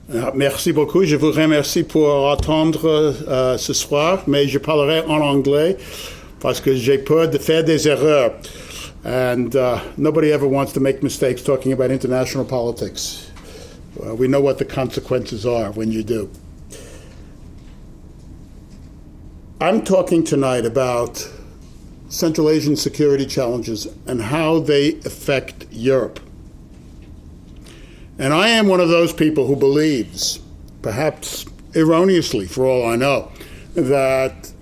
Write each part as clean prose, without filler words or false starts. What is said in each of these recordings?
Merci beaucoup. Je vous remercie pour attendre ce soir, mais je parlerai en anglais parce que j'ai peur de faire des erreurs. And nobody ever wants to make mistakes talking about international politics. We know what the consequences are when you do. I'm talking tonight about Central Asian security challenges and how they affect Europe. And I am one of those people who believes, perhaps erroneously for all I know, that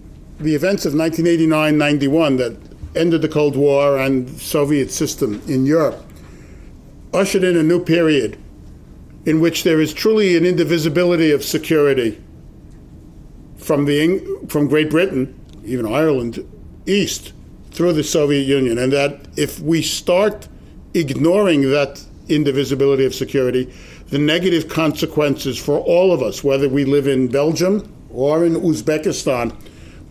the events of 1989-91 that ended the Cold War and Soviet system in Europe ushered in a new period in which there is truly an indivisibility of security from Great Britain, even Ireland, east through the Soviet Union, and that if we start ignoring that indivisibility of security, the negative consequences for all of us, whether we live in Belgium or in Uzbekistan,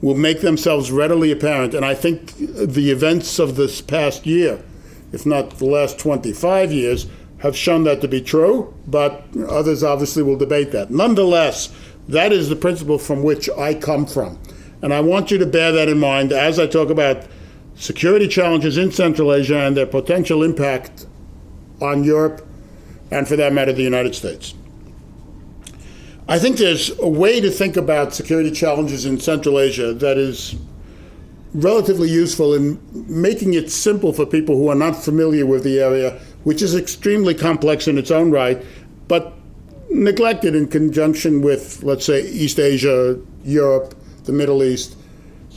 will make themselves readily apparent. And I think the events of this past year, if not the last 25 years, have shown that to be true, but others obviously will debate that. Nonetheless, that is the principle from which I come from. And I want you to bear that in mind as I talk about security challenges in Central Asia and their potential impact on Europe, and for that matter, the United States. I think there's a way to think about security challenges in Central Asia that is relatively useful in making it simple for people who are not familiar with the area, which is extremely complex in its own right, but neglected in conjunction with, let's say, East Asia, Europe, the Middle East,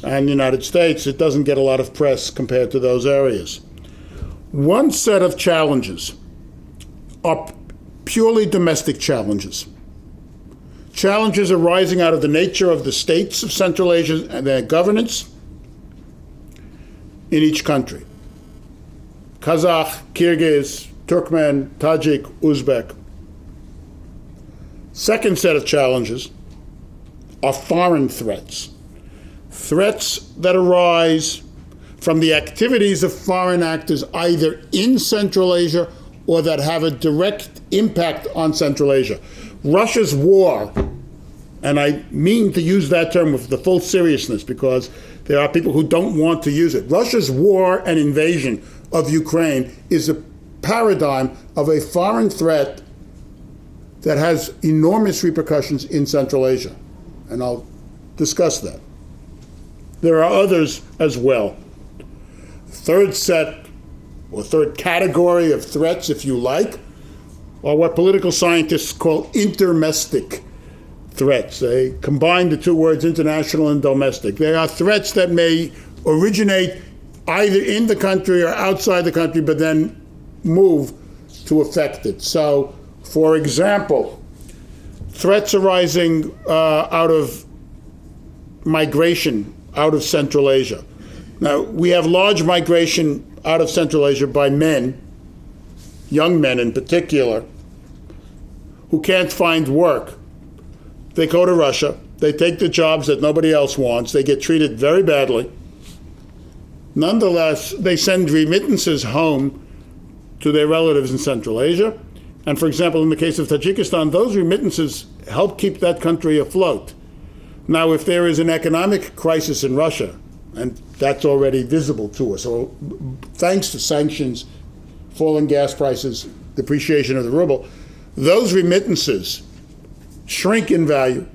and the United States. It doesn't get a lot of press compared to those areas. One set of challenges are purely domestic challenges. Challenges arising out of the nature of the states of Central Asia and their governance in each country. Kazakh, Kyrgyz, Turkmen, Tajik, Uzbek. Second set of challenges are foreign threats. Threats that arise from the activities of foreign actors either in Central Asia or that have a direct impact on Central Asia. Russia's war, and I mean to use that term with the full seriousness because there are people who don't want to use it. Russia's war and invasion of Ukraine is a paradigm of a foreign threat that has enormous repercussions in Central Asia, and I'll discuss that. There are others as well. Third set, or third category of threats, if you like, are what political scientists call intermestic threats. They combine the two words international and domestic. They are threats that may originate either in the country or outside the country, but then move to affect it. So, for example, threats arising out of migration out of Central Asia. Now, we have large migration out of Central Asia by men, young men in particular, who can't find work. They go to Russia, they take the jobs that nobody else wants, they get treated very badly. Nonetheless, they send remittances home to their relatives in Central Asia. And for example, in the case of Tajikistan, those remittances help keep that country afloat. Now, if there is an economic crisis in Russia, and that's already visible to us, so thanks to sanctions, falling gas prices, depreciation of the ruble, those remittances shrink in value.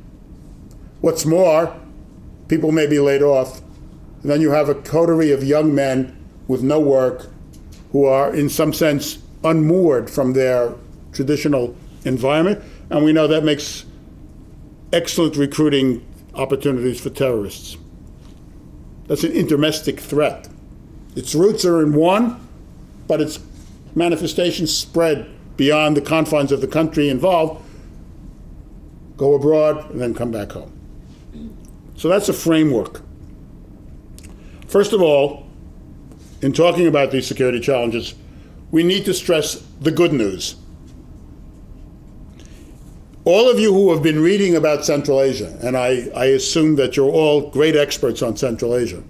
What's more, people may be laid off. And then you have a coterie of young men with no work who are, in some sense, unmoored from their traditional environment. And we know that makes excellent recruiting opportunities for terrorists. That's an intermestic threat. Its roots are in one, but its manifestations spread beyond the confines of the country involved, go abroad, and then come back home. So that's a framework. First of all, in talking about these security challenges, we need to stress the good news. All of you who have been reading about Central Asia, and I assume that you're all great experts on Central Asia,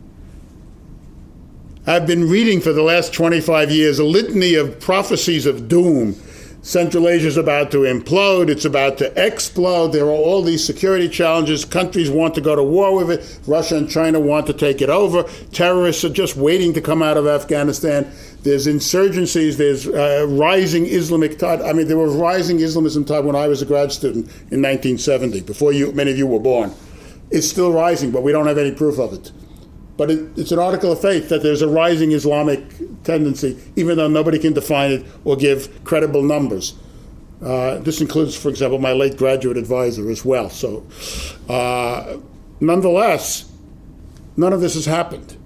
have been reading for the last 25 years a litany of prophecies of doom Central Asia is about to implode. It's about to explode. There are all these security challenges. Countries want to go to war with it. Russia and China want to take it over. Terrorists are just waiting to come out of Afghanistan. There's insurgencies. There's rising Islamic tide. I mean, there was rising Islamism tide when I was a grad student in 1970, before many of you were born. It's still rising, but we don't have any proof of it. But it's an article of faith that there's a rising Islamic tendency, even though nobody can define it or give credible numbers. This includes, for example, my late graduate advisor as well. So, nonetheless, none of this has happened.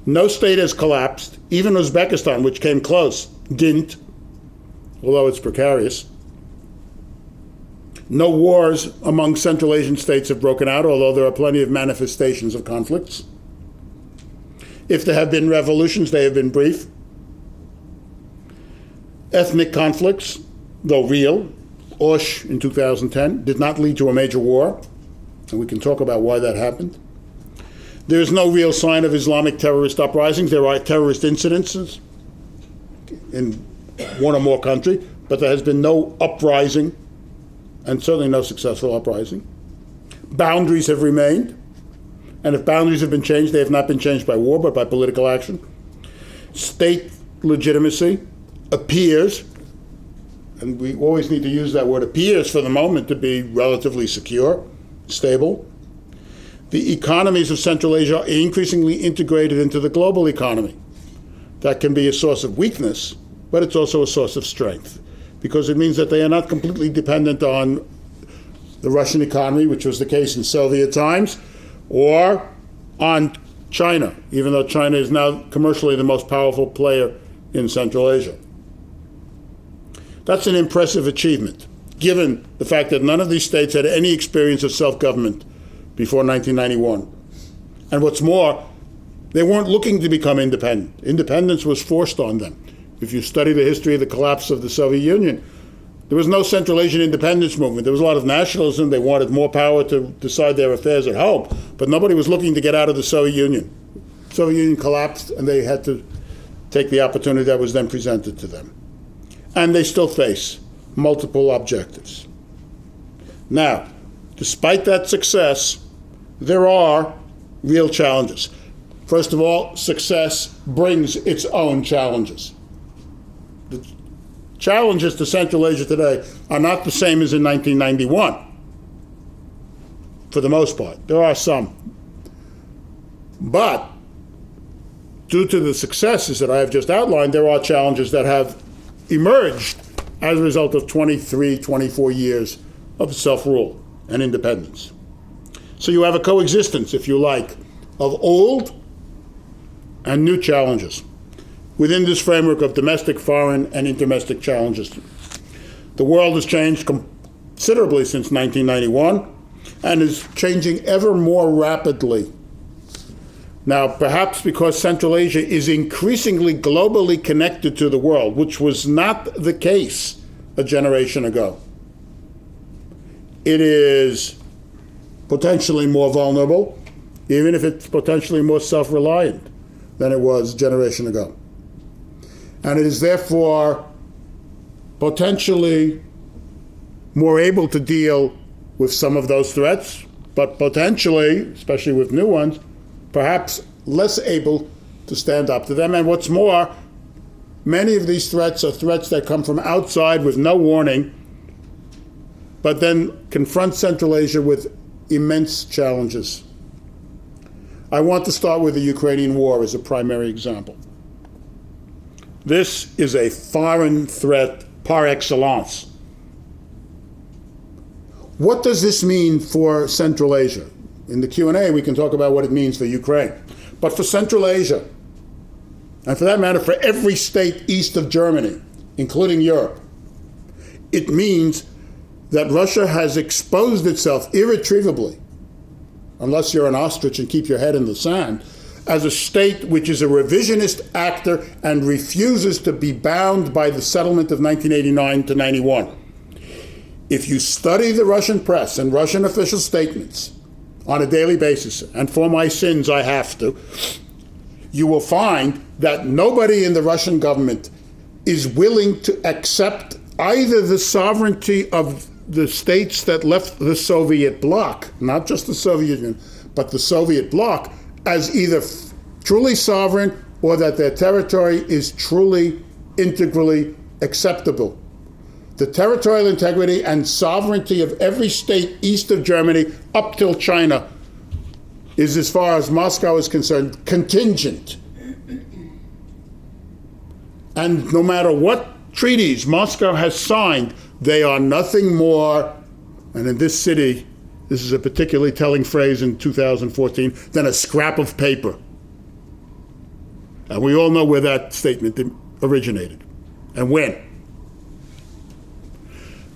No state has collapsed. Even Uzbekistan, which came close, didn't, although it's precarious. No wars among Central Asian states have broken out, although there are plenty of manifestations of conflicts. If there have been revolutions, they have been brief. Ethnic conflicts, though real, Osh in 2010, did not lead to a major war, and we can talk about why that happened. There is no real sign of Islamic terrorist uprisings. There are terrorist incidences in one or more countries, but there has been no uprising, and certainly no successful uprising. Boundaries have remained, and if boundaries have been changed, they have not been changed by war, but by political action. State legitimacy appears, and we always need to use that word, appears for the moment to be relatively secure, stable. The economies of Central Asia are increasingly integrated into the global economy. That can be a source of weakness, but it's also a source of strength, because it means that they are not completely dependent on the Russian economy, which was the case in Soviet times, or on China, even though China is now commercially the most powerful player in Central Asia. That's an impressive achievement, given the fact that none of these states had any experience of self-government before 1991. And what's more, they weren't looking to become independent. Independence was forced on them. If you study the history of the collapse of the Soviet Union, there was no Central Asian independence movement. There was a lot of nationalism. They wanted more power to decide their affairs at home, but nobody was looking to get out of the Soviet Union. The Soviet Union collapsed, and they had to take the opportunity that was then presented to them. And they still face multiple objectives. Now, despite that success, there are real challenges. First of all, success brings its own challenges. The challenges to Central Asia today are not the same as in 1991, for the most part. There are some. But due to the successes that I have just outlined, there are challenges that have emerged as a result of 23, 24 years of self-rule and independence. So you have a coexistence, if you like, of old and new challenges within this framework of domestic, foreign, and interdomestic challenges. The world has changed considerably since 1991 and is changing ever more rapidly. Now, perhaps because Central Asia is increasingly globally connected to the world, which was not the case a generation ago. It is potentially more vulnerable, even if it's potentially more self-reliant than it was a generation ago. And it is therefore potentially more able to deal with some of those threats, but potentially, especially with new ones, perhaps less able to stand up to them. And what's more, many of these threats are threats that come from outside with no warning, but then confront Central Asia with immense challenges. I want to start with the Ukrainian war as a primary example. This is a foreign threat par excellence. What does this mean for Central Asia? In the Q&A, we can talk about what it means for Ukraine. But for Central Asia, and for that matter, for every state east of Germany, including Europe, it means that Russia has exposed itself irretrievably, unless you're an ostrich and keep your head in the sand, as a state which is a revisionist actor and refuses to be bound by the settlement of 1989 to 91. If you study the Russian press and Russian official statements on a daily basis, and for my sins I have to, you will find that nobody in the Russian government is willing to accept either the sovereignty of the states that left the Soviet bloc, not just the Soviet Union, but the Soviet bloc, as either truly sovereign or that their territory is truly integrally acceptable. The territorial integrity and sovereignty of every state east of Germany up till China is, as far as Moscow is concerned, contingent. And no matter what treaties Moscow has signed, they are nothing more, and in this city, this is a particularly telling phrase in 2014, than a scrap of paper. And we all know where that statement originated and when.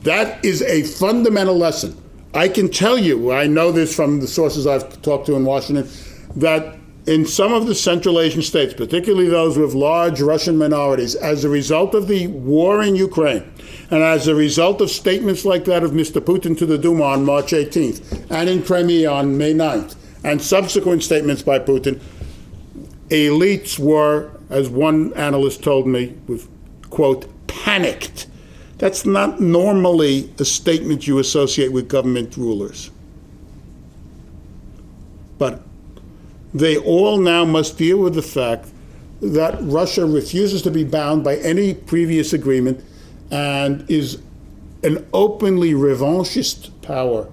That is a fundamental lesson. I can tell you, I know this from the sources I've talked to in Washington, that in some of the Central Asian states, particularly those with large Russian minorities, as a result of the war in Ukraine, and as a result of statements like that of Mr. Putin to the Duma on March 18th, and in Crimea on May 9th, and subsequent statements by Putin, elites were, as one analyst told me, with, quote, panicked. That's not normally a statement you associate with government rulers. But they all now must deal with the fact that Russia refuses to be bound by any previous agreement and is an openly revanchist power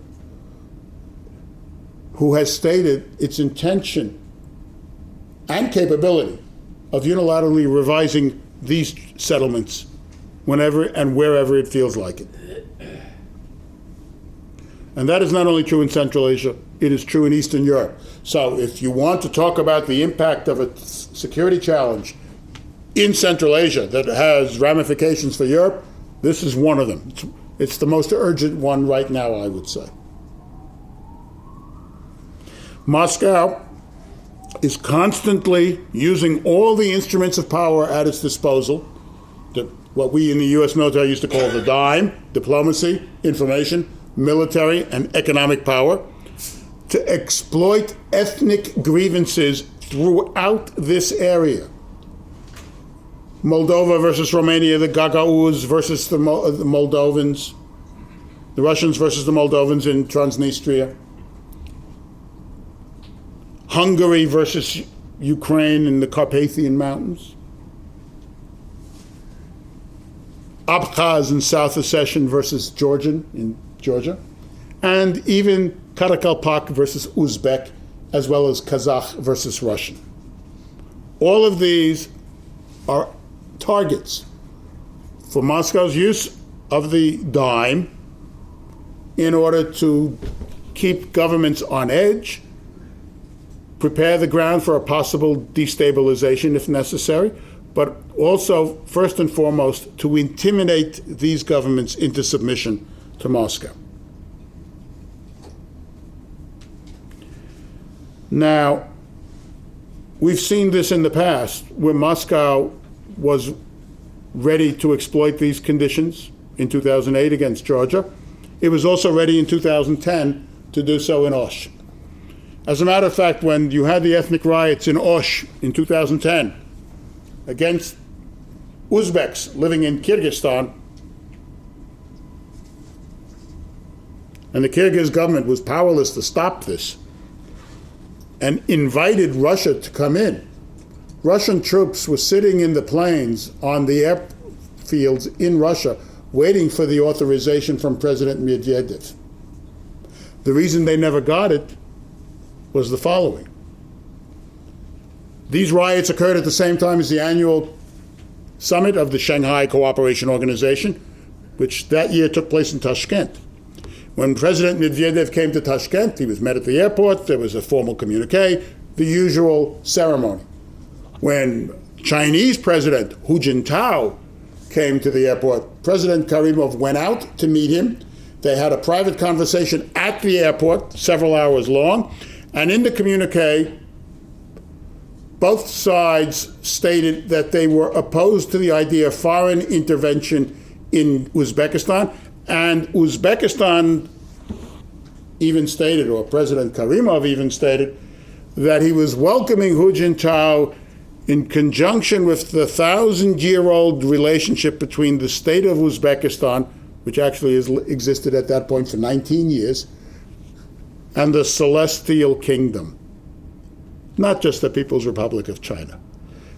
who has stated its intention and capability of unilaterally revising these settlements whenever and wherever it feels like it. And that is not only true in Central Asia, it is true in Eastern Europe. So if you want to talk about the impact of a security challenge in Central Asia that has ramifications for Europe, this is one of them. It's the most urgent one right now, I would say. Moscow is constantly using all the instruments of power at its disposal, what we in the U.S. military used to call the dime, diplomacy, information, military, and economic power, to exploit ethnic grievances throughout this area. Moldova versus Romania, the Gagauz versus the Moldovans, the Russians versus the Moldovans in Transnistria, Hungary versus Ukraine in the Carpathian Mountains, Abkhaz and South Ossetian versus Georgian in Georgia, and even Karakalpak versus Uzbek, as well as Kazakh versus Russian. All of these are targets for Moscow's use of the dime in order to keep governments on edge, prepare the ground for a possible destabilization if necessary, but also, first and foremost, to intimidate these governments into submission to Moscow. Now, we've seen this in the past, where Moscow was ready to exploit these conditions in 2008 against Georgia. It was also ready in 2010 to do so in Osh. As a matter of fact, when you had the ethnic riots in Osh in 2010 against Uzbeks living in Kyrgyzstan, and the Kyrgyz government was powerless to stop this and invited Russia to come in. Russian troops were sitting in the plains on the airfields in Russia waiting for the authorization from President Medvedev. The reason they never got it was the following. These riots occurred at the same time as the annual summit of the Shanghai Cooperation Organization, which that year took place in Tashkent. When President Medvedev came to Tashkent, he was met at the airport, there was a formal communique, the usual ceremony. When Chinese President Hu Jintao came to the airport, President Karimov went out to meet him. They had a private conversation at the airport, several hours long, and in the communique, both sides stated that they were opposed to the idea of foreign intervention in Uzbekistan, and Uzbekistan even stated, or President Karimov even stated, that he was welcoming Hu Jintao in conjunction with the 1,000-year-old relationship between the state of Uzbekistan, which actually has existed at that point for 19 years, and the Celestial Kingdom, not just the People's Republic of China.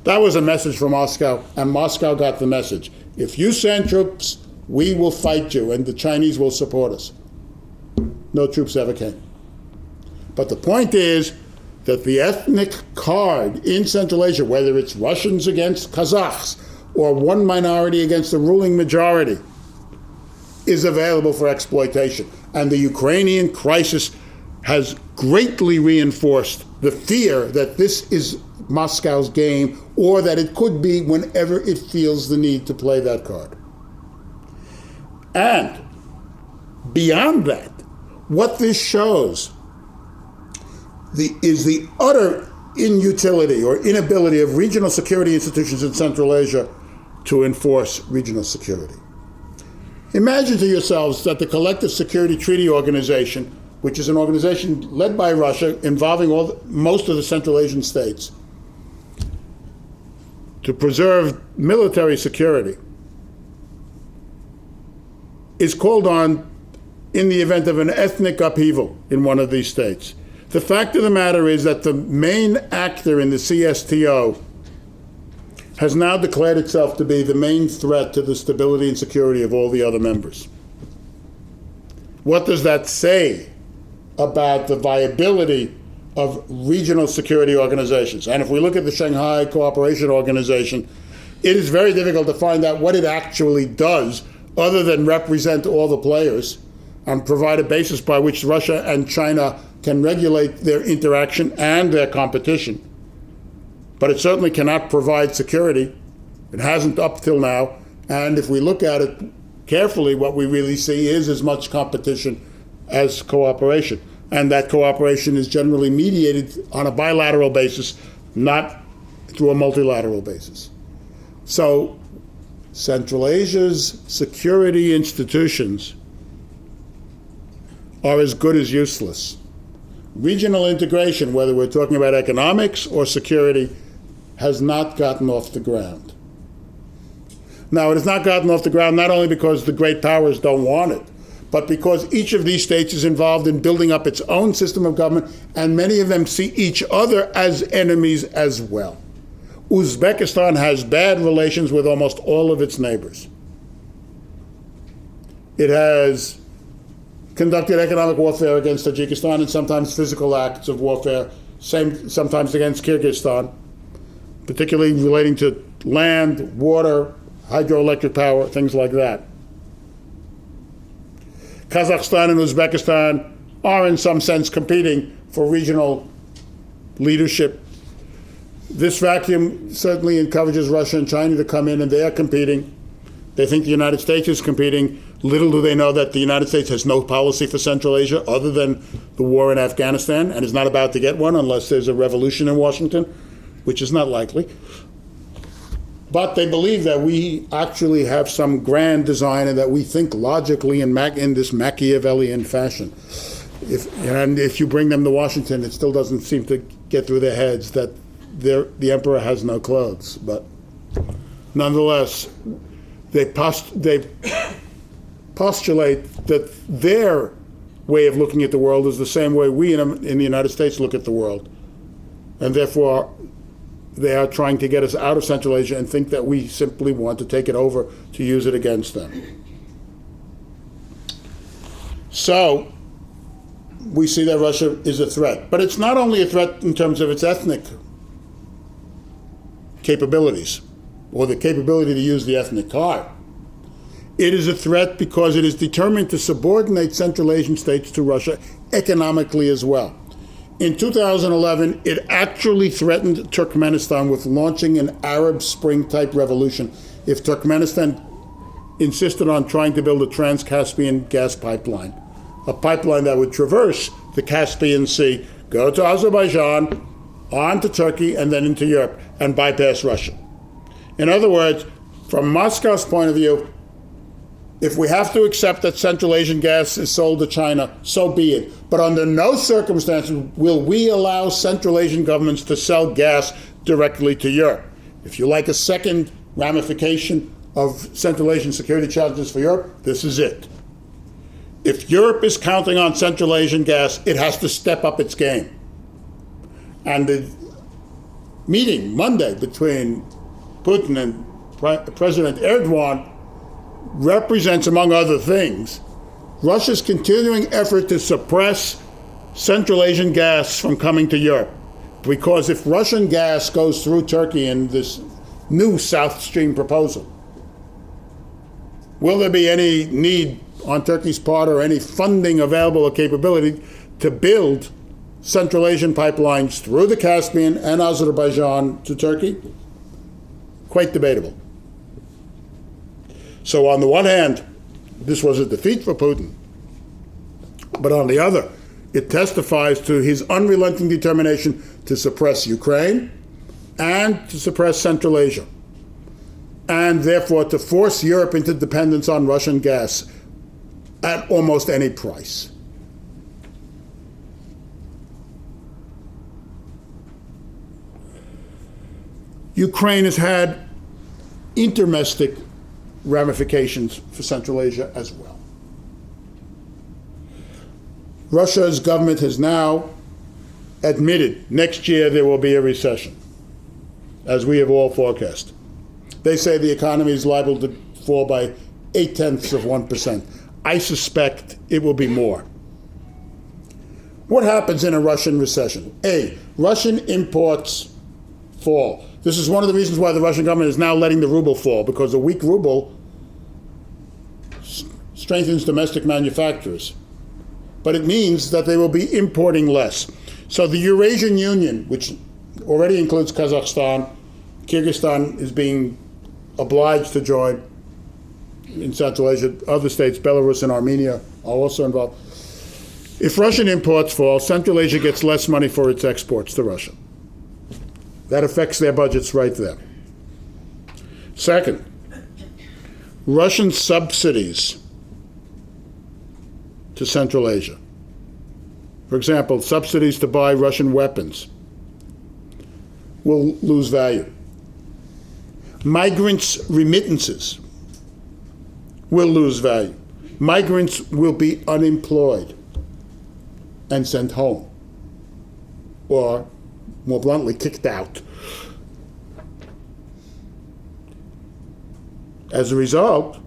That was a message from Moscow, and Moscow got the message. If you send troops, we will fight you, and the Chinese will support us. No troops ever came. But the point is that the ethnic card in Central Asia, whether it's Russians against Kazakhs or one minority against the ruling majority, is available for exploitation. And the Ukrainian crisis has greatly reinforced the fear that this is Moscow's game, or that it could be whenever it feels the need to play that card. And beyond that, what this shows is the utter inutility or inability of regional security institutions in Central Asia to enforce regional security. Imagine to yourselves that the Collective Security Treaty Organization, which is an organization led by Russia involving most of the Central Asian states, to preserve military security, is called on in the event of an ethnic upheaval in one of these states. The fact of the matter is that the main actor in the CSTO has now declared itself to be the main threat to the stability and security of all the other members. What does that say about the viability of regional security organizations? And if we look at the Shanghai Cooperation Organization, it is very difficult to find out what it actually does other than represent all the players and provide a basis by which Russia and China can regulate their interaction and their competition. But it certainly cannot provide security. It hasn't up till now. And if we look at it carefully, what we really see is as much competition as cooperation. And that cooperation is generally mediated on a bilateral basis, not through a multilateral basis. So Central Asia's security institutions are as good as useless. Regional integration, whether we're talking about economics or security, has not gotten off the ground. Now, it has not gotten off the ground not only because the great powers don't want it, but because each of these states is involved in building up its own system of government, and many of them see each other as enemies as well. Uzbekistan has bad relations with almost all of its neighbors. It has conducted economic warfare against Tajikistan and sometimes physical acts of warfare, sometimes against Kyrgyzstan, particularly relating to land, water, hydroelectric power, things like that. Kazakhstan and Uzbekistan are in some sense competing for regional leadership. This vacuum certainly encourages Russia and China to come in, and they are competing. They think the United States is competing. Little do they know that the United States has no policy for Central Asia other than the war in Afghanistan, and is not about to get one unless there's a revolution in Washington, which is not likely. But they believe that we actually have some grand design and that we think logically in this Machiavellian fashion. If you bring them to Washington, it still doesn't seem to get through their heads that the emperor has no clothes. But nonetheless, they postulate that their way of looking at the world is the same way we in the United States look at the world. And therefore, they are trying to get us out of Central Asia and think that we simply want to take it over to use it against them. So we see that Russia is a threat. But it's not only a threat in terms of its ethnic capabilities or the capability to use the ethnic card. It is a threat because it is determined to subordinate Central Asian states to Russia economically as well. In 2011, it actually threatened Turkmenistan with launching an Arab Spring-type revolution if Turkmenistan insisted on trying to build a trans-Caspian gas pipeline, a pipeline that would traverse the Caspian Sea, go to Azerbaijan, on to Turkey, and then into Europe, and bypass Russia. In other words, from Moscow's point of view, if we have to accept that Central Asian gas is sold to China, so be it. But under no circumstances will we allow Central Asian governments to sell gas directly to Europe. If you like a second ramification of Central Asian security challenges for Europe, this is it. If Europe is counting on Central Asian gas, it has to step up its game. And the meeting Monday between Putin and President Erdogan represents, among other things, Russia's continuing effort to suppress Central Asian gas from coming to Europe. Because if Russian gas goes through Turkey in this new South Stream proposal, will there be any need on Turkey's part or any funding available or capability to build Central Asian pipelines through the Caspian and Azerbaijan to Turkey? Quite debatable. So on the one hand, this was a defeat for Putin. But on the other, it testifies to his unrelenting determination to suppress Ukraine and to suppress Central Asia, and therefore to force Europe into dependence on Russian gas at almost any price. Ukraine has had intermestic ramifications for Central Asia as well. Russia's government has now admitted next year there will be a recession, as we have all forecast. They say the economy is liable to fall by 0.8%. I suspect it will be more. What happens in a Russian recession? A, Russian imports fall. This is one of the reasons why the Russian government is now letting the ruble fall, because a weak ruble strengthens domestic manufacturers. But it means that they will be importing less. So the Eurasian Union, which already includes Kazakhstan, Kyrgyzstan is being obliged to join in Central Asia. Other states, Belarus and Armenia, are also involved. If Russian imports fall, Central Asia gets less money for its exports to Russia. That affects their budgets right there. Second, Russian subsidies to Central Asia. For example, subsidies to buy Russian weapons will lose value. Migrants' remittances will lose value. Migrants will be unemployed and sent home, or more bluntly, kicked out. As a result,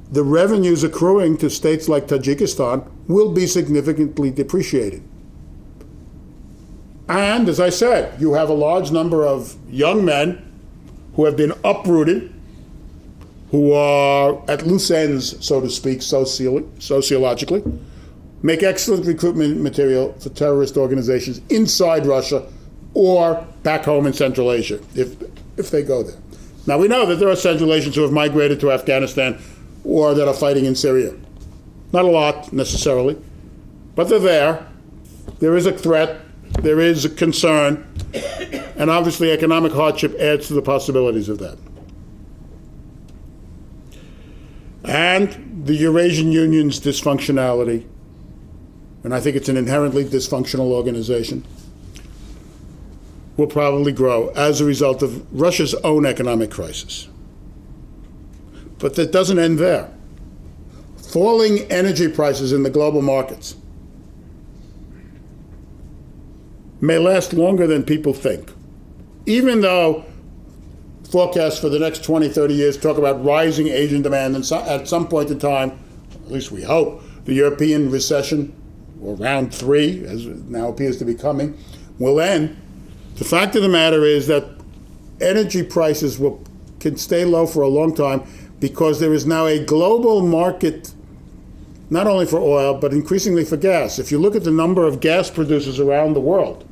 the revenues accruing to states like Tajikistan will be significantly depreciated. And as I said, you have a large number of young men who have been uprooted, who are at loose ends, so to speak, sociologically, make excellent recruitment material for terrorist organizations inside Russia or back home in Central Asia, if they go there. Now, we know that there are Central Asians who have migrated to Afghanistan or that are fighting in Syria. Not a lot, necessarily, but they're there. There is a threat, there is a concern, and obviously economic hardship adds to the possibilities of that. And the Eurasian Union's dysfunctionality, and I think it's an inherently dysfunctional organization, will probably grow as a result of Russia's own economic crisis. But that doesn't end there. Falling energy prices in the global markets may last longer than people think. Even though forecasts for the next 20, 30 years talk about rising Asian demand, and at some point in time, at least we hope, the European recession, or round 3, as it now appears to be coming, will end. The fact of the matter is that energy prices can stay low for a long time because there is now a global market, not only for oil, but increasingly for gas. If you look at the number of gas producers around the world,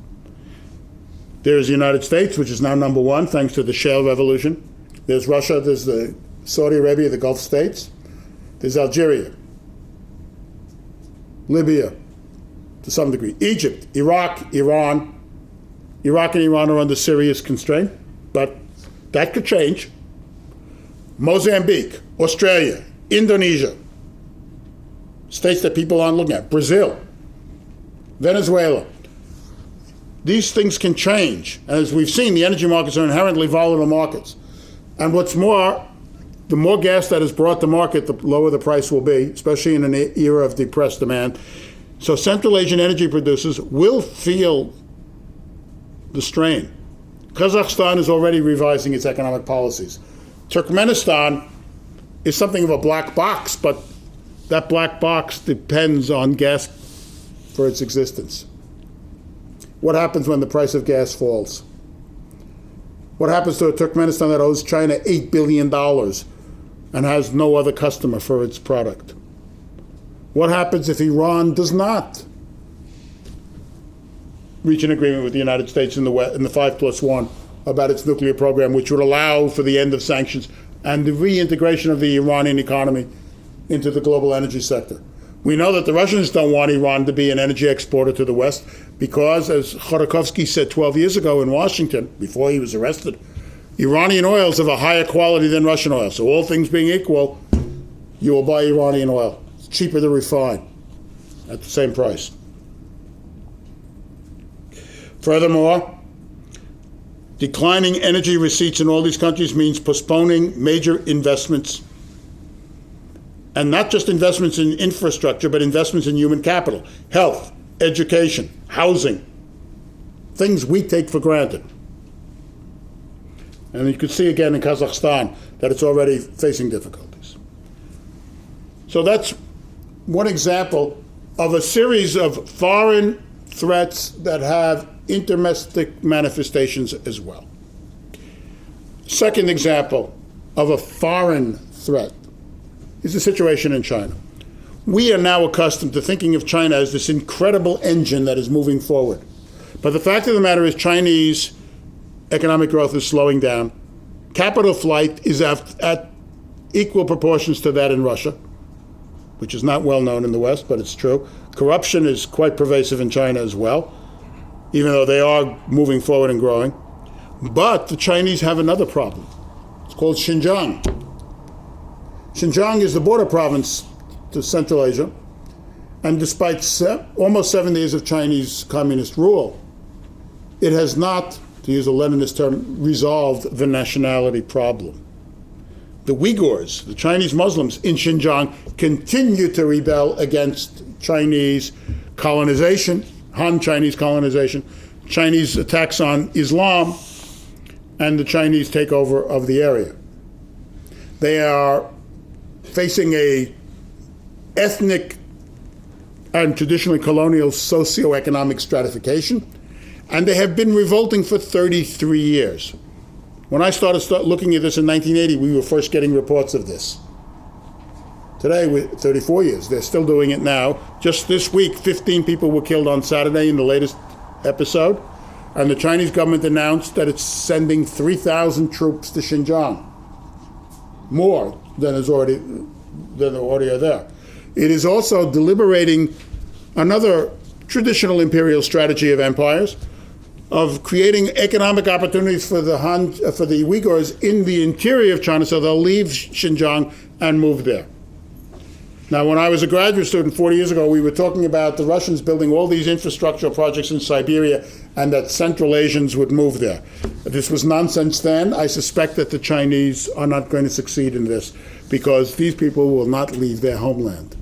there's the United States, which is now number 1, thanks to the shale revolution. There's Russia, there's the Saudi Arabia, the Gulf states. There's Algeria, Libya, to some degree, Egypt, Iraq, Iran. Iraq and Iran are under serious constraint, but that could change. Mozambique, Australia, Indonesia, states that people aren't looking at, Brazil, Venezuela. these things can change. And as we've seen, the energy markets are inherently volatile markets. And what's more, the more gas that is brought to market, the lower the price will be, especially in an era of depressed demand. So Central Asian energy producers will feel the strain. Kazakhstan is already revising its economic policies. Turkmenistan is something of a black box, but that black box depends on gas for its existence. What happens when the price of gas falls? What happens to a Turkmenistan that owes China $8 billion and has no other customer for its product? What happens if Iran does not reach an agreement with the United States in the 5+1 about its nuclear program, which would allow for the end of sanctions and the reintegration of the Iranian economy into the global energy sector? We know that the Russians don't want Iran to be an energy exporter to the West because, as Khodorkovsky said 12 years ago in Washington, before he was arrested, Iranian oil is of a higher quality than Russian oil. So all things being equal, you will buy Iranian oil. It's cheaper to refine at the same price. Furthermore, declining energy receipts in all these countries means postponing major investments. And not just investments in infrastructure, but investments in human capital, health, education, housing, things we take for granted. And you can see again in Kazakhstan that it's already facing difficulties. So that's one example of a series of foreign threats that have interdomestic manifestations as well. Second example of a foreign threat is the situation in China. We are now accustomed to thinking of China as this incredible engine that is moving forward. But the fact of the matter is Chinese economic growth is slowing down. Capital flight is at equal proportions to that in Russia, which is not well known in the West, but it's true. Corruption is quite pervasive in China as well, even though they are moving forward and growing. But the Chinese have another problem. It's called Xinjiang. Xinjiang is the border province to Central Asia, and despite almost 70 years of Chinese communist rule, it has not, to use a Leninist term, resolved the nationality problem. The Uyghurs, the Chinese Muslims in Xinjiang, continue to rebel against Chinese colonization, Han Chinese colonization, Chinese attacks on Islam, and the Chinese takeover of the area. They are facing a ethnic and traditionally colonial socioeconomic stratification, and they have been revolting for 33 years. When I started looking at this in 1980, we were first getting reports of this. Today, with 34 years, they're still doing it now. Just this week, 15 people were killed on Saturday in the latest episode, and the Chinese government announced that it's sending 3,000 troops to Xinjiang, more than already are there. It is also deliberating another traditional imperial strategy of empires of creating economic opportunities for the Uyghurs in the interior of China, so they'll leave Xinjiang and move there. Now, when I was a graduate student 40 years ago, we were talking about the Russians building all these infrastructural projects in Siberia and that Central Asians would move there. This was nonsense then. I suspect that the Chinese are not going to succeed in this because these people will not leave their homeland.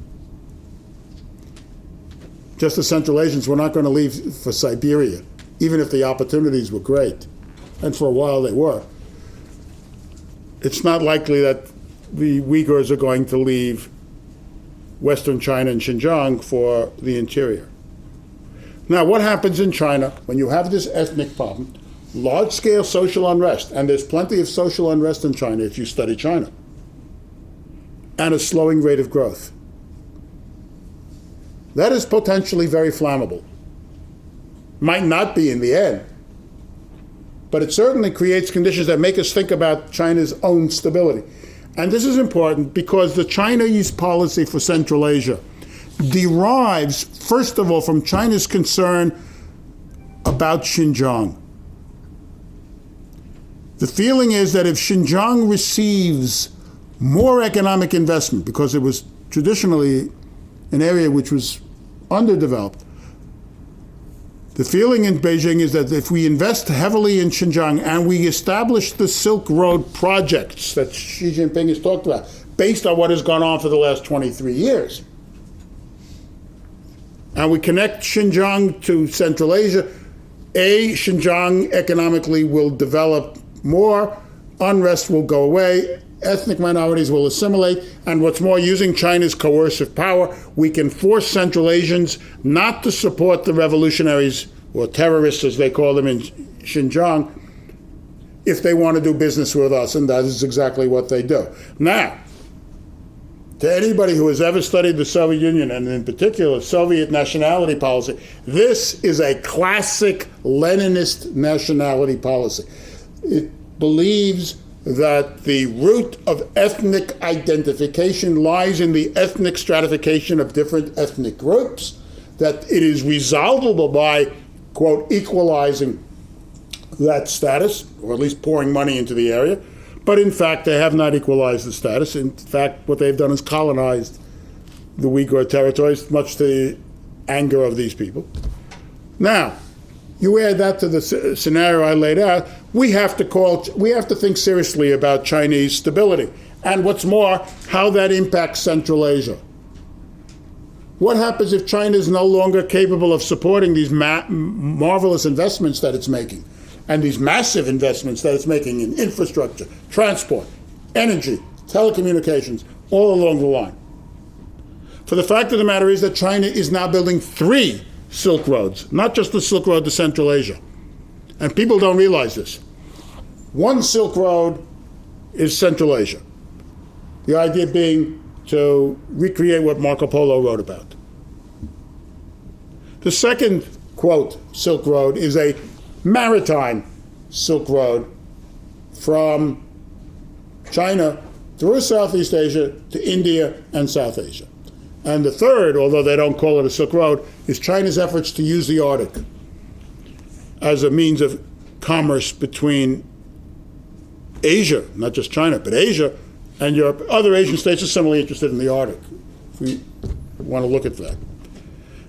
Just as Central Asians were not going to leave for Siberia, even if the opportunities were great, and for a while they were. It's not likely that the Uyghurs are going to leave Western China and Xinjiang for the interior. Now, what happens in China when you have this ethnic problem? Large-scale social unrest, and there's plenty of social unrest in China if you study China, and a slowing rate of growth. That is potentially very flammable. Might not be in the end, but it certainly creates conditions that make us think about China's own stability. And this is important because the Chinese policy for Central Asia derives, first of all, from China's concern about Xinjiang. The feeling is that if Xinjiang receives more economic investment, because it was traditionally an area which was underdeveloped, The feeling in Beijing is that if we invest heavily in Xinjiang and we establish the Silk Road projects that Xi Jinping has talked about, based on what has gone on for the last 23 years, and we connect Xinjiang to Central Asia, Xinjiang economically will develop more, unrest will go away, ethnic minorities will assimilate, and what's more, using China's coercive power, we can force Central Asians not to support the revolutionaries, or terrorists as they call them in Xinjiang, if they want to do business with us, and that is exactly what they do. Now, to anybody who has ever studied the Soviet Union, and in particular Soviet nationality policy, this is a classic Leninist nationality policy. It believes that the root of ethnic identification lies in the ethnic stratification of different ethnic groups, that it is resolvable by, quote, equalizing that status, or at least pouring money into the area. But in fact, they have not equalized the status. In fact, what they've done is colonized the Uyghur territories, much to the anger of these people. Now, you add that to the scenario I laid out, we have to think seriously about Chinese stability. And what's more, how that impacts Central Asia. What happens if China is no longer capable of supporting these marvelous investments that it's making, and these massive investments that it's making in infrastructure, transport, energy, telecommunications, all along the line? For the fact of the matter is that China is now building 3 Silk Roads, not just the Silk Road to Central Asia. And people don't realize this. One Silk Road is Central Asia. The idea being to recreate what Marco Polo wrote about. The second, quote, Silk Road is a maritime Silk Road from China through Southeast Asia to India and South Asia. And the third, although they don't call it a Silk Road, is China's efforts to use the Arctic as a means of commerce between Asia, not just China, but Asia and Europe. Other Asian states are similarly interested in the Arctic, if we want to look at that.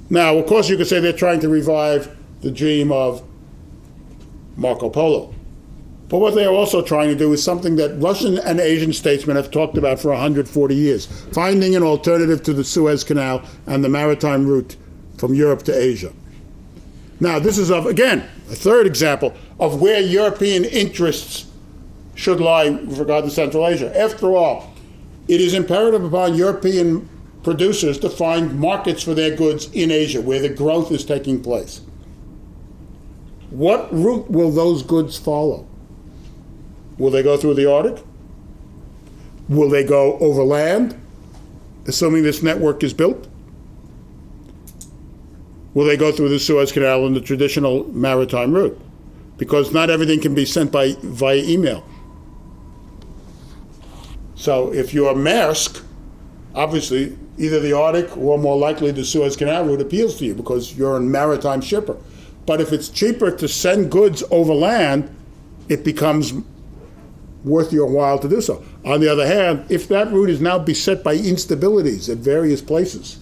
Now, of course, you could say they're trying to revive the dream of Marco Polo. But what they are also trying to do is something that Russian and Asian statesmen have talked about for 140 years, finding an alternative to the Suez Canal and the maritime route from Europe to Asia. Now, this is, again, a third example of where European interests should lie with regard to Central Asia. After all, it is imperative upon European producers to find markets for their goods in Asia, where the growth is taking place. What route will those goods follow? Will they go through the Arctic? Will they go overland, assuming this network is built? Will they go through the Suez Canal in the traditional maritime route? Because not everything can be sent via email. So if you're Maersk, obviously either the Arctic or more likely the Suez Canal route appeals to you because you're a maritime shipper. But if it's cheaper to send goods overland, it becomes worth your while to do so. On the other hand, if that route is now beset by instabilities at various places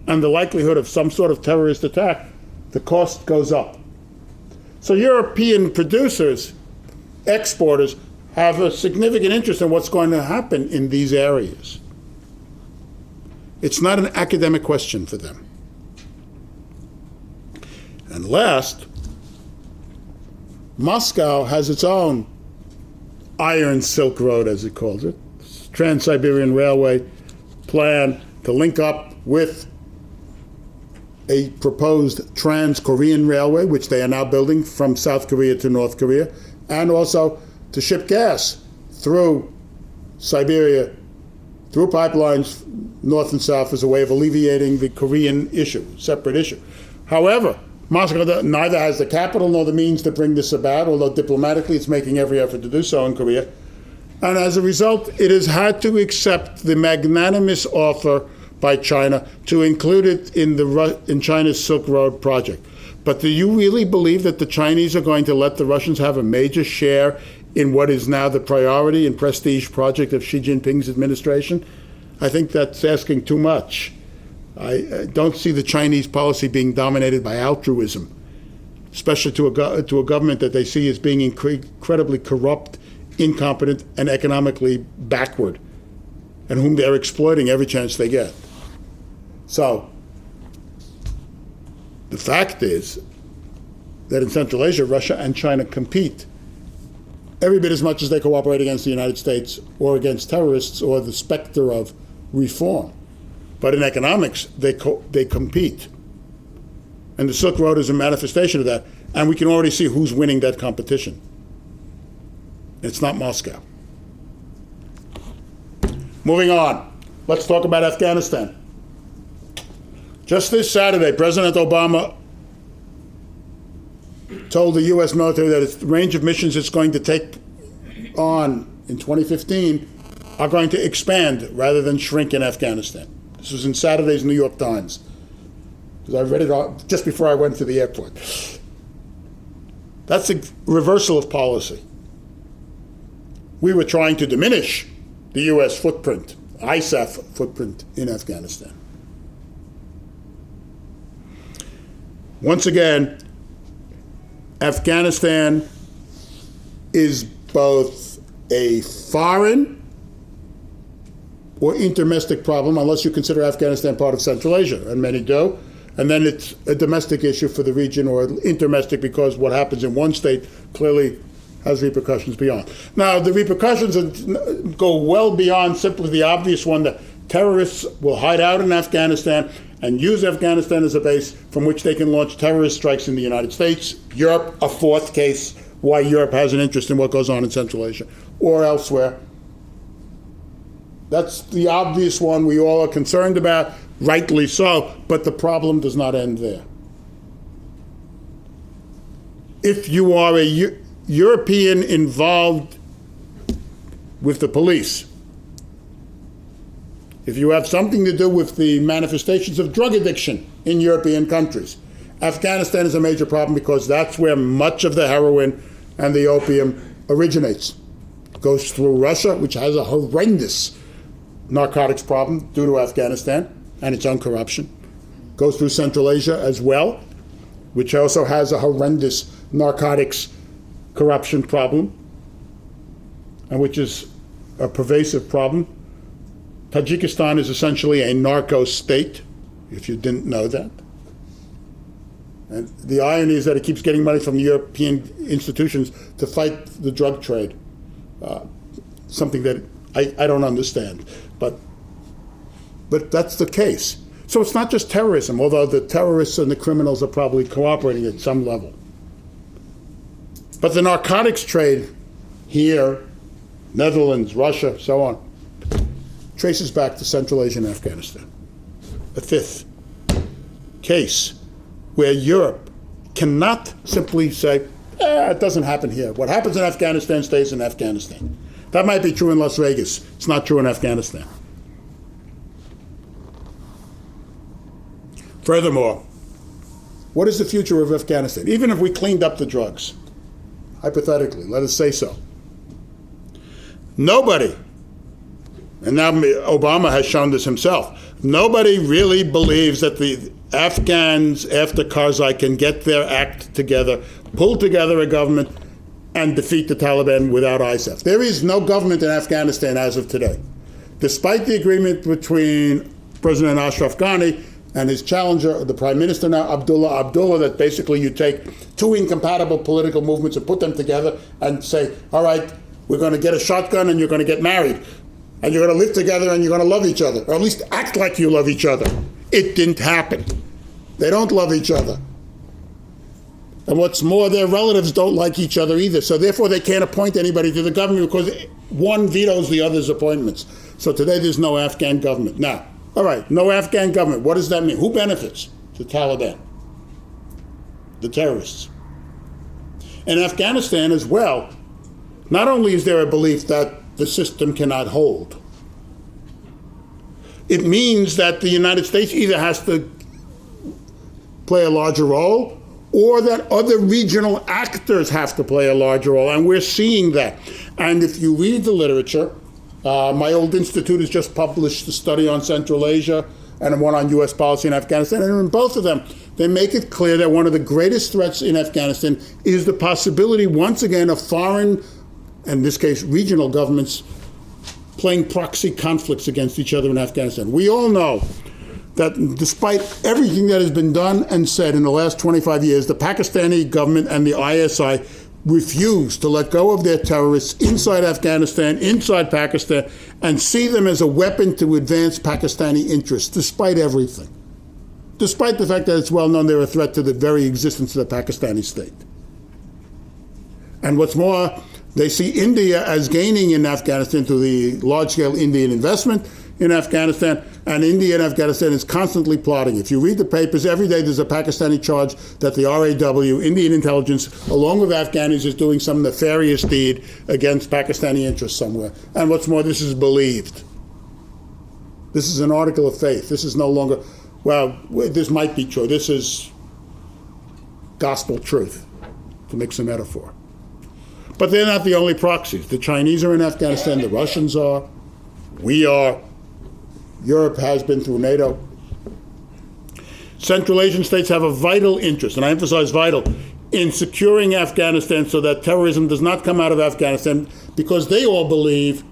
and the likelihood of some sort of terrorist attack, the cost goes up. So European producers, exporters, have a significant interest in what's going to happen in these areas. It's not an academic question for them. And last, Moscow has its own Iron Silk Road, as it calls it, Trans-Siberian Railway plan to link up with a proposed Trans-Korean Railway, which they are now building from South Korea to North Korea, and also to ship gas through Siberia, through pipelines north and south as a way of alleviating the Korean issue, separate issue. However, Moscow neither has the capital nor the means to bring this about, although diplomatically it's making every effort to do so in Korea. And as a result, it has had to accept the magnanimous offer by China to include it in China's Silk Road project. But do you really believe that the Chinese are going to let the Russians have a major share in what is now the priority and prestige project of Xi Jinping's administration? I think that's asking too much. I don't see the Chinese policy being dominated by altruism, especially to a government that they see as being incredibly corrupt, incompetent, and economically backward, and whom they're exploiting every chance they get. So, the fact is that in Central Asia, Russia and China compete every bit as much as they cooperate against the United States or against terrorists or the specter of reform. But in economics, they compete. And the Silk Road is a manifestation of that. And we can already see who's winning that competition. It's not Moscow. Moving on. Let's talk about Afghanistan. Just this Saturday, President Obama told the U.S. military that its range of missions it's going to take on in 2015 are going to expand rather than shrink in Afghanistan. This was in Saturday's New York Times, because I read it just before I went to the airport. That's a reversal of policy. We were trying to diminish the U.S. footprint, ISAF footprint in Afghanistan. Once again, Afghanistan is both a foreign or interdomestic problem, unless you consider Afghanistan part of Central Asia, and many do. And then it's a domestic issue for the region, or interdomestic, because what happens in one state clearly has repercussions beyond. Now, the repercussions go well beyond simply the obvious one that terrorists will hide out in Afghanistan and use Afghanistan as a base from which they can launch terrorist strikes in the United States, Europe, a fourth case why Europe has an interest in what goes on in Central Asia, or elsewhere. That's the obvious one we all are concerned about, rightly so, but the problem does not end there. If you are a European involved with the police, if you have something to do with the manifestations of drug addiction in European countries, Afghanistan is a major problem, because that's where much of the heroin and the opium originates. It goes through Russia, which has a horrendous narcotics problem due to Afghanistan and its own corruption. It goes through Central Asia as well, which also has a horrendous narcotics corruption problem, and which is a pervasive problem. Tajikistan is essentially a narco state, if you didn't know that. And the irony is that it keeps getting money from the European institutions to fight the drug trade, something that I don't understand. But that's the case. So it's not just terrorism, although the terrorists and the criminals are probably cooperating at some level. But the narcotics trade here, Netherlands, Russia, so on, traces back to Central Asia and Afghanistan. A fifth case where Europe cannot simply say, it doesn't happen here. What happens in Afghanistan stays in Afghanistan. That might be true in Las Vegas. It's not true in Afghanistan. Furthermore, what is the future of Afghanistan? Even if we cleaned up the drugs, hypothetically, let us say so. Nobody, and now Obama has shown this himself, nobody really believes that the Afghans after Karzai can get their act together, pull together a government, and defeat the Taliban without ISAF. There is no government in Afghanistan as of today. Despite the agreement between President Ashraf Ghani and his challenger, the Prime Minister now, Abdullah, that basically you take two incompatible political movements and put them together and say, all right, we're going to get a shotgun and you're going to get married. And you're going to live together and you're going to love each other, or at least act like you love each other. It didn't happen. They don't love each other. And what's more, their relatives don't like each other either. So therefore, they can't appoint anybody to the government because one vetoes the other's appointments. So today, there's no Afghan government. Now, all right, no Afghan government. What does that mean? Who benefits? The Taliban, the terrorists. In Afghanistan as well, not only is there a belief that the system cannot hold, it means that the United States either has to play a larger role or that other regional actors have to play a larger role, and we're seeing that. And if you read the literature, my old institute has just published a study on Central Asia, and one on U.S. policy in Afghanistan. And in both of them, they make it clear that one of the greatest threats in Afghanistan is the possibility, once again, of foreign, in this case, regional governments, playing proxy conflicts against each other in Afghanistan. We all know that despite everything that has been done and said in the last 25 years, the Pakistani government and the ISI refuse to let go of their terrorists inside Afghanistan, inside Pakistan, and see them as a weapon to advance Pakistani interests, despite everything. Despite the fact that it's well known they're a threat to the very existence of the Pakistani state. And what's more, they see India as gaining in Afghanistan through the large-scale Indian investment in Afghanistan, and India and Afghanistan is constantly plotting. If you read the papers, every day there's a Pakistani charge that the RAW, Indian intelligence, along with Afghanis, is doing some nefarious deed against Pakistani interests somewhere. And what's more, this is believed. This is an article of faith. This is no longer, well, this might be true. This is gospel truth, to mix a metaphor. But they're not the only proxies. The Chinese are in Afghanistan, the Russians are, we are, Europe has been through NATO. Central Asian states have a vital interest, and I emphasize vital, in securing Afghanistan so that terrorism does not come out of Afghanistan, because they all believe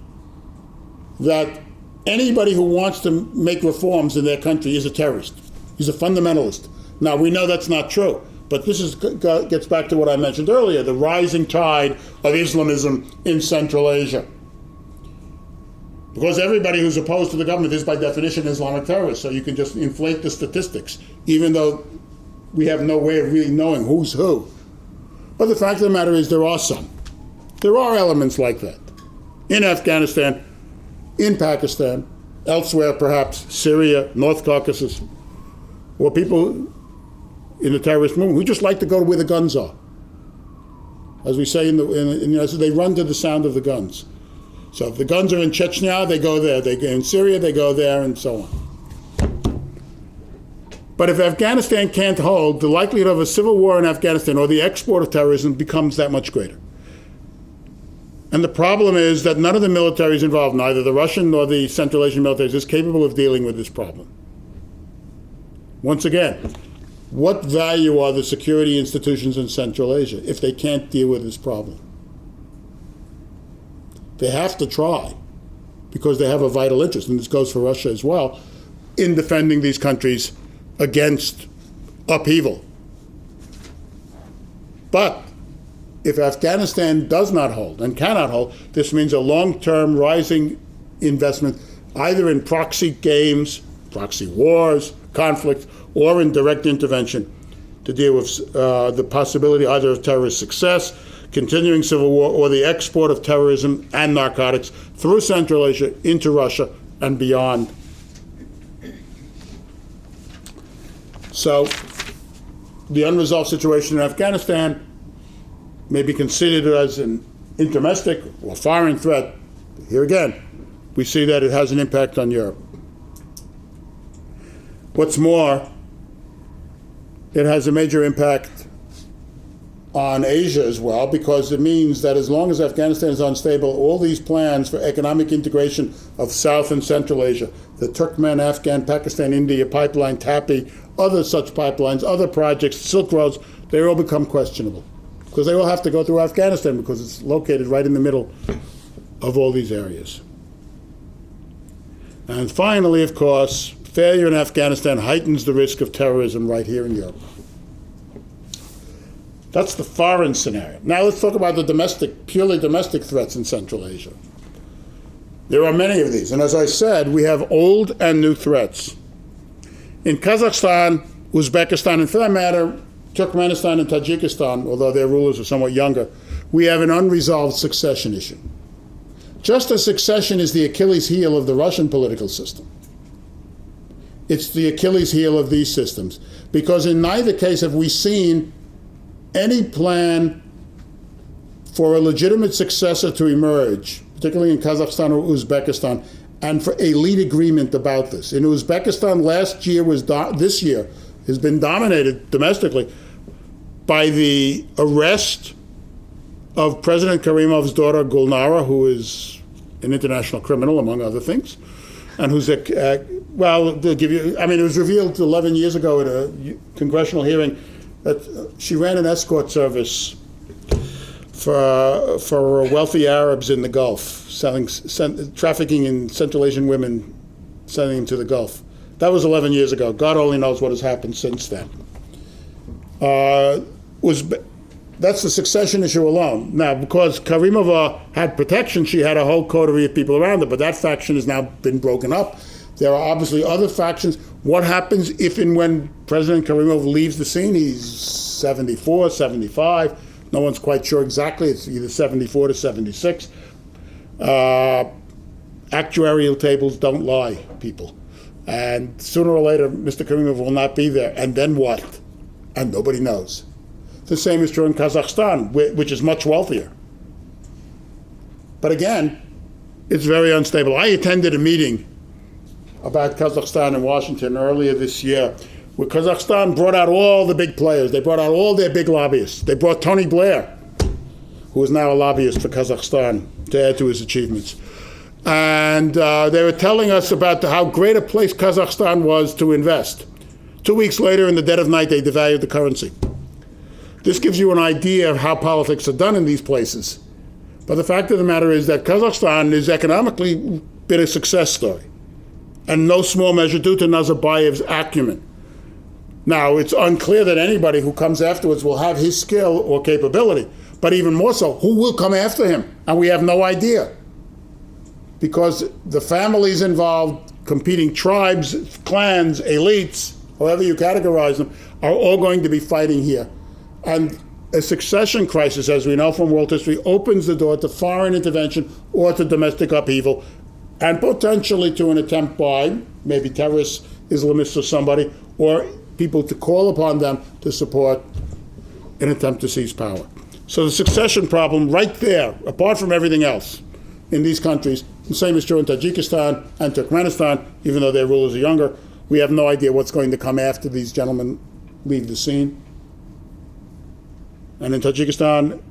that anybody who wants to make reforms in their country is a terrorist. He's a fundamentalist. Now, we know that's not true, but this gets back to what I mentioned earlier, the rising tide of Islamism in Central Asia. Because everybody who's opposed to the government is by definition an Islamic terrorist, so you can just inflate the statistics, even though we have no way of really knowing who's who. But the fact of the matter is there are some. There are elements like that. In Afghanistan, in Pakistan, elsewhere perhaps, Syria, North Caucasus, or people in the terrorist movement who just like to go to where the guns are. As we say they run to the sound of the guns. So if the guns are in Chechnya, they go there. They go in Syria, they go there, and so on. But if Afghanistan can't hold, the likelihood of a civil war in Afghanistan or the export of terrorism becomes that much greater. And the problem is that none of the militaries involved, neither the Russian nor the Central Asian militaries, is capable of dealing with this problem. Once again, what value are the security institutions in Central Asia if they can't deal with this problem? They have to try, because they have a vital interest, and this goes for Russia as well, in defending these countries against upheaval. But if Afghanistan does not hold and cannot hold, this means a long-term rising investment either in proxy games, proxy wars, conflicts, or in direct intervention to deal with the possibility either of terrorist success, continuing civil war, or the export of terrorism and narcotics through Central Asia into Russia and beyond. So the unresolved situation in Afghanistan may be considered as an interdomestic or foreign threat. Here again, we see that it has an impact on Europe. What's more, it has a major impact on Asia as well, because it means that as long as Afghanistan is unstable, all these plans for economic integration of South and Central Asia, the Turkmen, Afghan, Pakistan, India pipeline, TAPI, other such pipelines, other projects, Silk Roads, they all become questionable, because they all have to go through Afghanistan because it's located right in the middle of all these areas. And finally, of course, failure in Afghanistan heightens the risk of terrorism right here in Europe. That's the foreign scenario. Now let's talk about the domestic, purely domestic threats in Central Asia. There are many of these, and as I said, we have old and new threats. In Kazakhstan, Uzbekistan, and for that matter, Turkmenistan and Tajikistan, although their rulers are somewhat younger, we have an unresolved succession issue. Just as succession is the Achilles heel of the Russian political system, it's the Achilles heel of these systems, because in neither case have we seen any plan for a legitimate successor to emerge, particularly in Kazakhstan or Uzbekistan, and for a lead agreement about this. In Uzbekistan, this year has been dominated domestically by the arrest of President Karimov's daughter Gulnara, who is an international criminal, among other things, and who's Well, to give you, it was revealed 11 years ago at a congressional hearing that she ran an escort service for wealthy Arabs in the Gulf, trafficking in Central Asian women, sending them to the Gulf. That was 11 years ago. God only knows what has happened since then. That's the succession issue alone. Now, because Karimova had protection, she had a whole coterie of people around her, but that faction has now been broken up. There are obviously other factions. What happens if and when President Karimov leaves the scene? He's 74, 75. No one's quite sure exactly. It's either 74 to 76. Actuarial tables don't lie, people. And sooner or later, Mr. Karimov will not be there. And then what? And nobody knows. The same is true in Kazakhstan, which is much wealthier. But again, it's very unstable. I attended a meeting about Kazakhstan in Washington earlier this year, where Kazakhstan brought out all the big players. They brought out all their big lobbyists. They brought Tony Blair, who is now a lobbyist for Kazakhstan, to add to his achievements. And they were telling us about how great a place Kazakhstan was to invest. 2 weeks later, in the dead of night, they devalued the currency. This gives you an idea of how politics are done in these places. But the fact of the matter is that Kazakhstan has economically been a success story, and no small measure due to Nazarbayev's acumen. Now, it's unclear that anybody who comes afterwards will have his skill or capability, but even more so, who will come after him? And we have no idea. Because the families involved, competing tribes, clans, elites, however you categorize them, are all going to be fighting here. And a succession crisis, as we know from world history, opens the door to foreign intervention or to domestic upheaval, and potentially to an attempt by maybe terrorists, Islamists or somebody, or people to call upon them to support an attempt to seize power. So the succession problem right there, apart from everything else in these countries, the same is true in Tajikistan and Turkmenistan, even though their rulers are younger. We have no idea what's going to come after these gentlemen leave the scene. And in Tajikistan,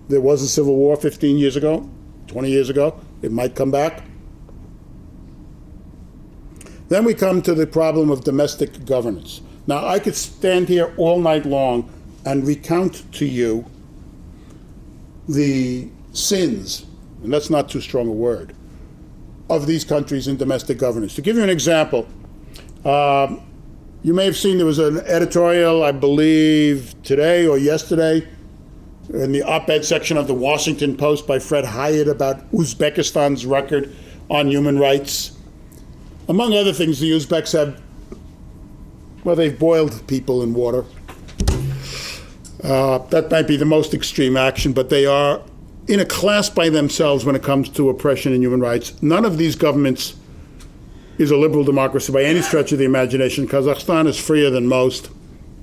there was a civil war 15 years ago, 20 years ago. It might come back. Then we come to the problem of domestic governance. Now, I could stand here all night long and recount to you the sins, and that's not too strong a word, of these countries in domestic governance. To give you an example, you may have seen there was an editorial, I believe, today or yesterday, in the op-ed section of the Washington Post by Fred Hyatt about Uzbekistan's record on human rights. Among other things, the Uzbeks have, they've boiled people in water. That might be the most extreme action, but they are in a class by themselves when it comes to oppression and human rights. None of these governments is a liberal democracy by any stretch of the imagination. Kazakhstan is freer than most,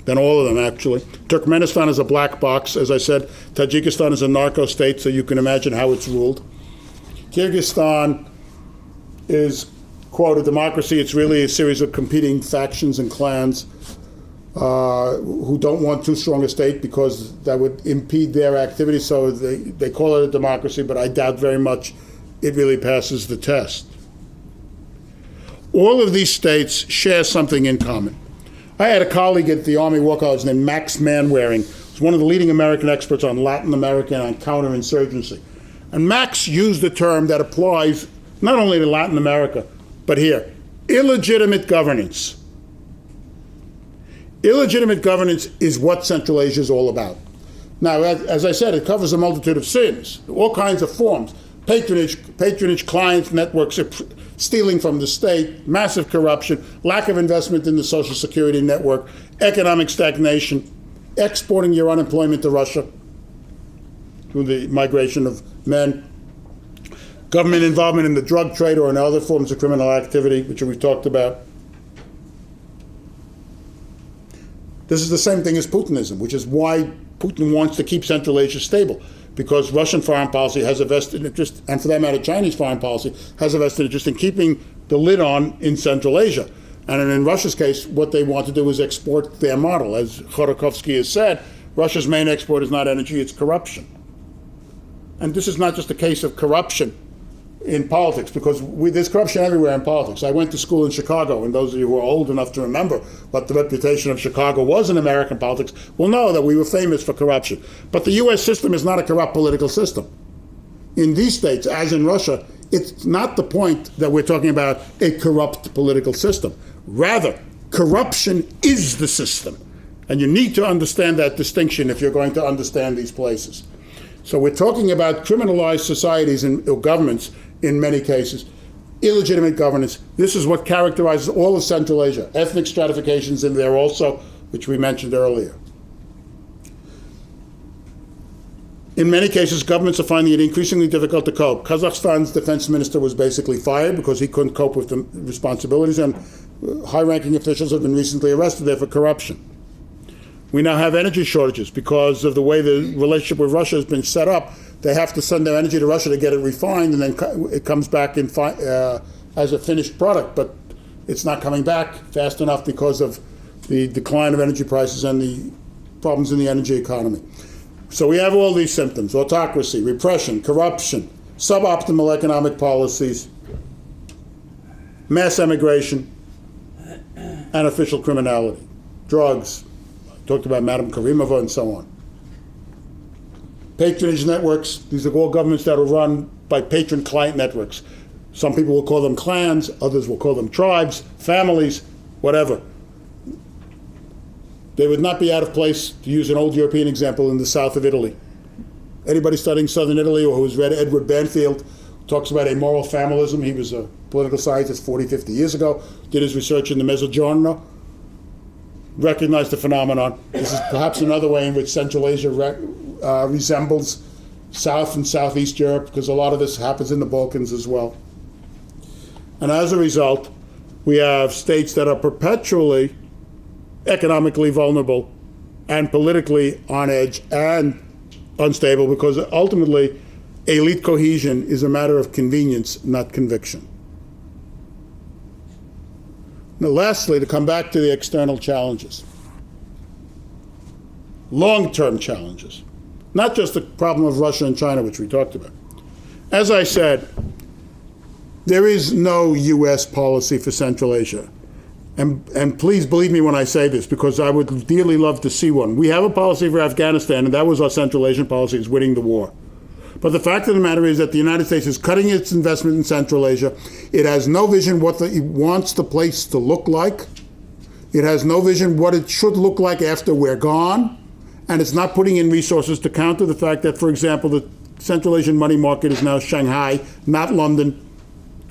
than all of them, actually. Turkmenistan is a black box. As I said, Tajikistan is a narco state, so you can imagine how it's ruled. Kyrgyzstan is, quote, a democracy. It's really a series of competing factions and clans who don't want too strong a state because that would impede their activity. So they call it a democracy, but I doubt very much it really passes the test. All of these states share something in common. I had a colleague at the Army War College named Max Manwaring. He's one of the leading American experts on Latin America and on counterinsurgency. And Max used a term that applies not only to Latin America, but here, illegitimate governance. Illegitimate governance is what Central Asia is all about. Now, as I said, it covers a multitude of sins, all kinds of forms. Patronage, clients, networks, stealing from the state, massive corruption, lack of investment in the Social Security network, economic stagnation, exporting your unemployment to Russia through the migration of men, government involvement in the drug trade or in other forms of criminal activity, which we've talked about. This is the same thing as Putinism, which is why Putin wants to keep Central Asia stable, because Russian foreign policy has a vested interest, and for that matter, Chinese foreign policy has a vested interest in keeping the lid on in Central Asia. And in Russia's case, what they want to do is export their model. As Khodorkovsky has said, Russia's main export is not energy, it's corruption. And this is not just a case of corruption in politics, because there's corruption everywhere in politics. I went to school in Chicago, and those of you who are old enough to remember what the reputation of Chicago was in American politics will know that we were famous for corruption. But the U.S. system is not a corrupt political system. In these states, as in Russia, it's not the point that we're talking about a corrupt political system. Rather, corruption is the system. And you need to understand that distinction if you're going to understand these places. So we're talking about criminalized societies or governments in many cases, illegitimate governance. This is what characterizes all of Central Asia. Ethnic stratifications in there also, which we mentioned earlier. In many cases, governments are finding it increasingly difficult to cope. Kazakhstan's defense minister was basically fired because he couldn't cope with the responsibilities, and high-ranking officials have been recently arrested there for corruption. We now have energy shortages because of the way the relationship with Russia has been set up. They have to send their energy to Russia to get it refined, and then it comes back in as a finished product. But it's not coming back fast enough because of the decline of energy prices and the problems in the energy economy. So we have all these symptoms: autocracy, repression, corruption, suboptimal economic policies, mass emigration, and official criminality, drugs. Talked about Madame Karimova and so on. Patronage networks, these are all governments that are run by patron-client networks. Some people will call them clans, others will call them tribes, families, whatever. They would not be out of place, to use an old European example, in the south of Italy. Anybody studying southern Italy or who has read Edward Banfield talks about amoral familism. He was a political scientist 40, 50 years ago, did his research in the Mezzogiorno, recognized the phenomenon. This is perhaps another way in which Central Asia resembles South and Southeast Europe, because a lot of this happens in the Balkans as well. And as a result, we have states that are perpetually economically vulnerable and politically on edge and unstable, because ultimately elite cohesion is a matter of convenience, not conviction. Now, lastly, to come back to the external challenges, long-term challenges, not just the problem of Russia and China, which we talked about. As I said, there is no U.S. policy for Central Asia. And please believe me when I say this, because I would dearly love to see one. We have a policy for Afghanistan, and that was our Central Asian policy, is winning the war. But the fact of the matter is that the United States is cutting its investment in Central Asia. It has no vision what it wants the place to look like. It has no vision what it should look like after we're gone. And it's not putting in resources to counter the fact that, for example, the Central Asian money market is now Shanghai, not London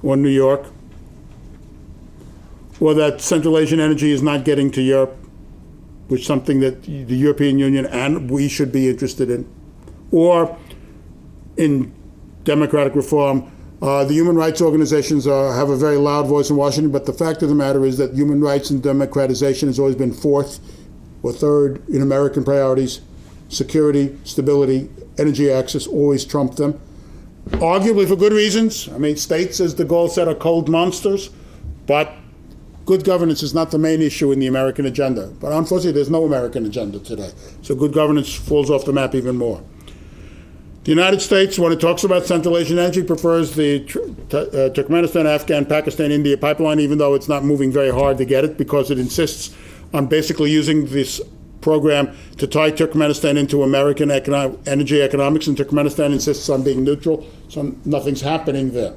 or New York. Or that Central Asian energy is not getting to Europe, which is something that the European Union and we should be interested in. Or in democratic reform, the human rights organizations have a very loud voice in Washington, but the fact of the matter is that human rights and democratization has always been fourth or third in American priorities. Security, stability, energy access always trump them. Arguably for good reasons. I mean, states, as de Gaulle said, are cold monsters, but good governance is not the main issue in the American agenda. But unfortunately, there's no American agenda today. So good governance falls off the map even more. The United States, when it talks about Central Asian energy, prefers the Turkmenistan, Afghan, Pakistan, India pipeline, even though it's not moving very hard to get it, because it insists on basically using this program to tie Turkmenistan into American energy economics, and Turkmenistan insists on being neutral, so nothing's happening there.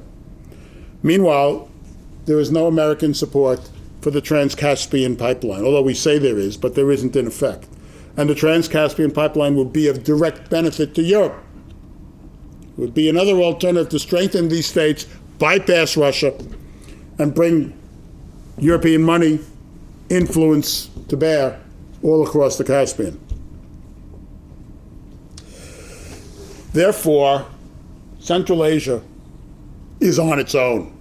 Meanwhile, there is no American support for the Trans-Caspian pipeline, although we say there is, but there isn't in effect. And the Trans-Caspian pipeline would be of direct benefit to Europe. It would be another alternative to strengthen these states, bypass Russia, and bring European money, influence to bear all across the Caspian. Therefore, Central Asia is on its own.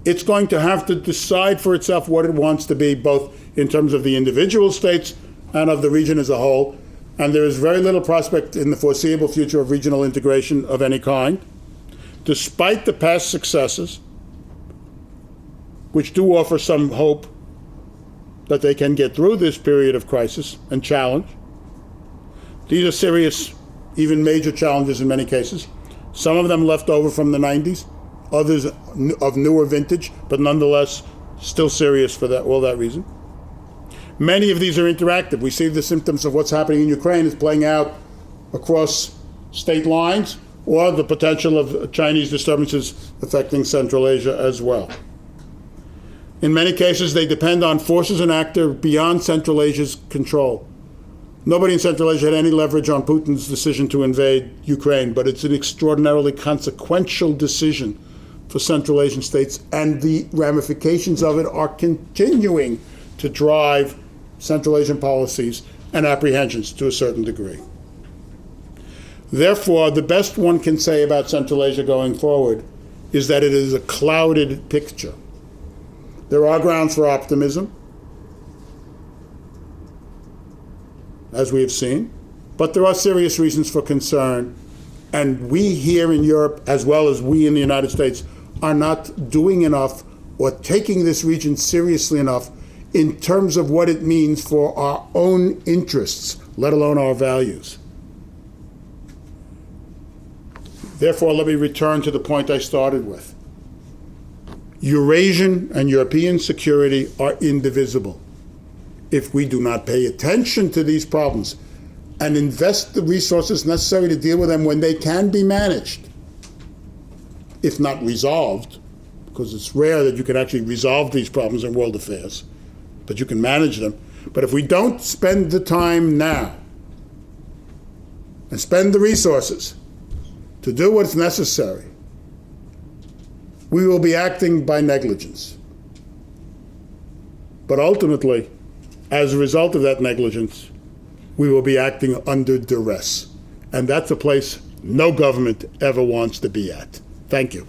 It's going to have to decide for itself what it wants to be, both in terms of the individual states and of the region as a whole. And there is very little prospect in the foreseeable future of regional integration of any kind, despite the past successes, which do offer some hope that they can get through this period of crisis and challenge. These are serious, even major challenges in many cases. Some of them left over from the 90s, others of newer vintage, but nonetheless still serious for that, all that reason. Many of these are interactive. We see the symptoms of what's happening in Ukraine is playing out across state lines, or the potential of Chinese disturbances affecting Central Asia as well. In many cases, they depend on forces and actors beyond Central Asia's control. Nobody in Central Asia had any leverage on Putin's decision to invade Ukraine, but it's an extraordinarily consequential decision for Central Asian states, and the ramifications of it are continuing to drive Central Asian policies and apprehensions to a certain degree. Therefore, the best one can say about Central Asia going forward is that it is a clouded picture. There are grounds for optimism, as we have seen, but there are serious reasons for concern, and we here in Europe, as well as we in the United States, are not doing enough or taking this region seriously enough in terms of what it means for our own interests, let alone our values. Therefore, let me return to the point I started with. Eurasian and European security are indivisible. If we do not pay attention to these problems and invest the resources necessary to deal with them when they can be managed, if not resolved, because it's rare that you can actually resolve these problems in world affairs, but you can manage them. But if we don't spend the time now and spend the resources to do what's necessary, we will be acting by negligence. But ultimately, as a result of that negligence, we will be acting under duress. And that's a place no government ever wants to be at. Thank you.